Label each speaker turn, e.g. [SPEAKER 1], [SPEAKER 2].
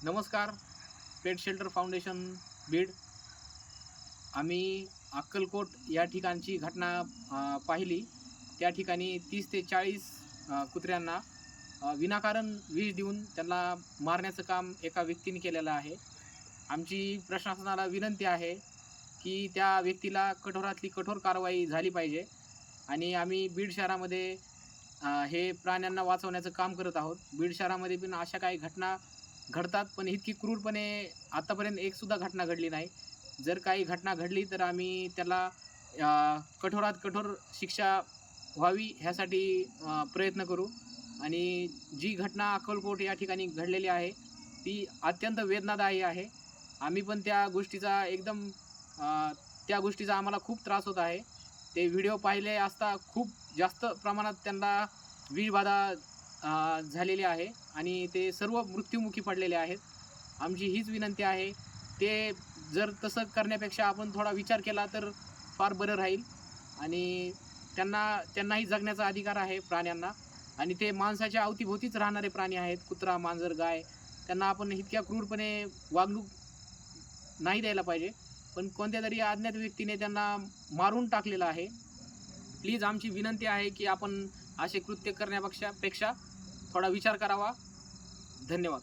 [SPEAKER 1] नमस्कार. पेट shelter foundation Beed. आम्ही अक्कलकोट या ठिकाणची घटना पाहिली. त्या ठिकाणी 30 ते 40 कुत्र्यांना विनाकारण विष देऊन त्यांना मारण्याचं काम एका व्यक्तीने केलेलं आहे. आमची प्रशासनाला विनंती आहे की त्या व्यक्तीला कठोरातली कठोर कारवाई झाली पाहिजे. आणि आम्ही बीड शहरामध्ये हे प्राण्यांना वाचवण्याचं काम करत आहोत. बीड शहरामध्ये पण अशा काही घटना घडतात, पण इतकी क्रूरपणे आतापर्यंत एकसुद्धा घटना घडली नाही. जर काही घटना घडली तर आम्ही त्याला कठोरात कठोर शिक्षा व्हावी ह्यासाठी प्रयत्न करू. आणि जी घटना अक्कलकोट या ठिकाणी घडलेली आहे, ती अत्यंत वेदनादायी आहे. आम्ही पण त्या गोष्टीचा आम्हाला खूप त्रास होत आहे. ते व्हिडिओ पाहिले असता खूप जास्त प्रमाणात त्यांना विषबाधा झालेली आहे आणि ते सर्व मृत्युमुखी पडलेले आहेत. आमची हीच विनंती आहे, ते जर तसं करण्यापेक्षा आपण थोडा विचार केला तर फार बरं राहील. आणि त्यांनाही जगण्याचा अधिकार आहे प्राण्यांना. आणि ते माणसाच्या अवतीभोवतीच राहणारे प्राणी आहेत. कुत्रा, मांजर, गाय, त्यांना आपण इतक्या क्रूरपणे वागणूक नाही द्यायला पाहिजे. पण कोणत्यातरी अज्ञात व्यक्तीने त्यांना मारून टाकलेलं आहे. प्लीज आमची विनंती आहे की आपण असे कृत्य करण्यापेक्षा थोडा विचार करावा. धन्यवाद.